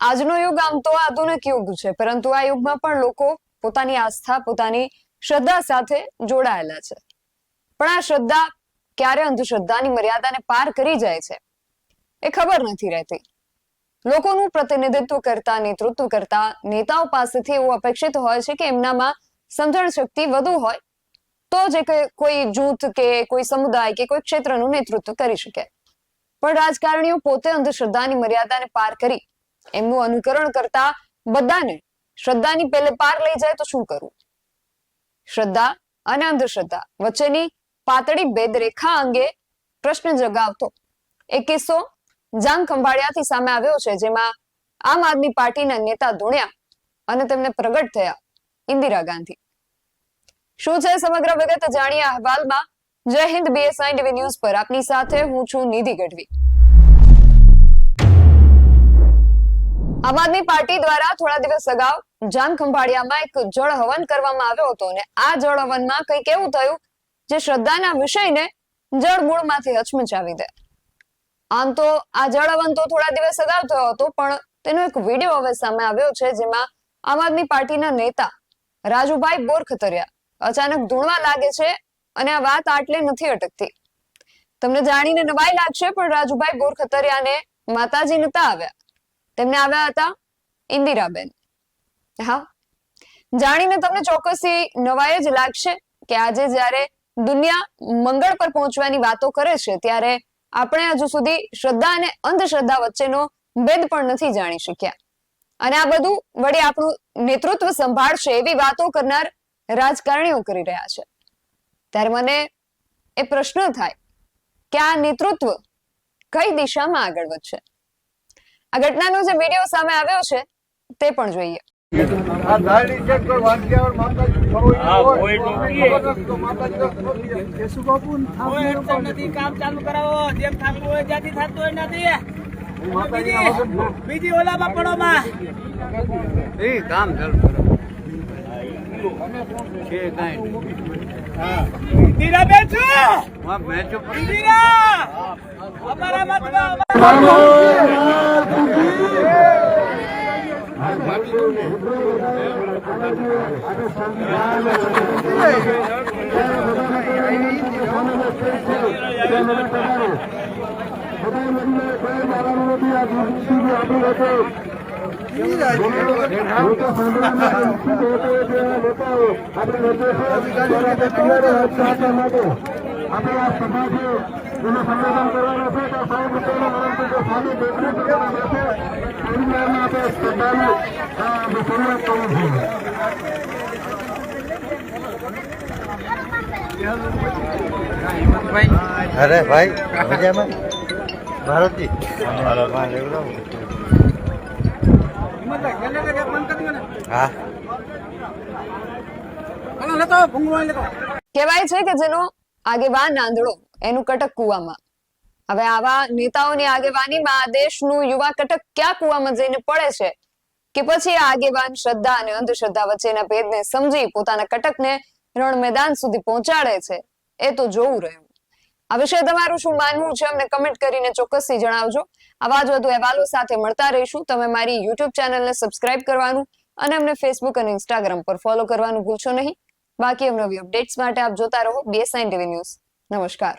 આજનો યુગ આમ તો આધુનિક યુગ છે, પરંતુ આ યુગમાં પણ લોકો પોતાની આસ્થા, પોતાની શ્રદ્ધા સાથે જોડાયેલા છે. પણ આ શ્રદ્ધા ક્યારે અંધશ્રદ્ધાની મર્યાદાને પાર કરી જાય છે એ ખબર નથી રહેતી. લોકોનું પ્રતિનિધિત્વ કરતા, નેતૃત્વ કરતા નેતાઓ પાસેથી એવું અપેક્ષિત હોય છે કે એમનામાં સમજણ શક્તિ વધુ હોય તો જ કોઈ જૂથ કે કોઈ સમુદાય કે કોઈ ક્ષેત્રનું નેતૃત્વ કરી શકે. પણ રાજકારણીઓ પોતે અંધશ્રદ્ધાની મર્યાદાને પાર કરી એમનું અનુકરણ કરતા બધાને શ્રદ્ધાની પેલે પાર લઈ જાય તો શું કરવું? શ્રદ્ધા અને અંધશ્રદ્ધા વચ્ચેની પાતળી ભેદરેખા અંગે પ્રશ્ન જગાવતો એક કિસ્સો જામ ખંભાળિયાથી સામે આવ્યો છે, જેમાં આમ આદમી પાર્ટીના નેતા ધૂણ્યા અને તેમને પ્રગટ થયા ઇન્દિરા ગાંધી. શું છે સમગ્ર વિગત જાણીએ અહેવાલમાં. જય હિન્દ, BSI TV ન્યૂઝ પર આપની સાથે હું છું નિધિ ગઢવી. આમ આદમી પાર્ટી દ્વારા થોડા દિવસ અગાઉ જામ ખંભાળિયામાં એક જળ હવન કરવામાં આવ્યો હતો અને આ જળ હવનમાં કંઈક એવું થયું જે શ્રદ્ધાના વિષયને જળ મૂળમાંથી હચમચાવી દે. આમ તો આ જળ હવન તો થોડા દિવસ અગાઉ થયો હતો, પણ તેનો એક વિડીયો હવે સામે આવ્યો છે, જેમાં આમ આદમી પાર્ટીના નેતા રાજુભાઈ બોરખતરિયા અચાનક ધૂણવા લાગે છે અને આ વાત આટલે નથી અટકતી. તમને જાણીને નવાઈ લાગશે, પણ રાજુભાઈ બોરખતરિયાને માતાજી નતા આવ્યા, તેમને આવ્યા હતા ઇન્દિરાબેન. હા, જાણીને તમને ચોક્કસથી નવાઈ જ લાગશે કે આજે જ્યારે દુનિયા મંગળ પર પહોંચવાની વાતો કરે છે, ત્યારે આપણે હજુ સુધી શ્રદ્ધા અને અંધશ્રદ્ધા વચ્ચેનો ભેદ પણ નથી જાણી શક્યા. અને આ બધું વળી આપણું નેતૃત્વ સંભાળશે એવી વાતો કરનાર રાજકારણીઓ કરી રહ્યા છે. ત્યારે મને એ પ્રશ્ન થાય કે આ નેતૃત્વ કઈ દિશામાં આગળ વધશે? આ ઘટનાનો જે વિડીયો સામે આવ્યો છે તે પણ જોઈએ. બીજી ઓલામાં પડો માં કામ ચાલુ છે કઈ ઇન્દિરા બેન છો મેં તો ઇન્દિરા અમારા મતમાં अरे भाई मजा में भारत जी हाँ કહેવાય છે કે જેનો આગેવાન આંધળો એનું કટક કુવામાં. હવે આવા નેતાઓની આગેવાનીમાં આ દેશનું યુવા કટક ક્યાં કુવામાં જઈને પડે છે કે પછી આ આગેવાન શ્રદ્ધા અને અંધશ્રદ્ધા વચ્ચેના ભેદને સમજી પોતાના કટકને રણ મેદાન સુધી પહોંચાડે છે, એ તો જોવું રહ્યું. આ વિશે તમારું શું માનવું છે અમને કમેન્ટ કરીને ચોક્કસથી જણાવજો. આવા જ વધુ અહેવાલો સાથે મળતા રહીશું. તમે મારી YouTube ચેનલને સબસ્ક્રાઇબ કરવાનું અને અમને Facebook અને Instagram પર ફોલો કરવાનું ભૂલશો નહીં. બાકી નવી અપડેટ્સ માટે આપ જોતા રહો BSI TV ન્યૂઝ. નમસ્કાર.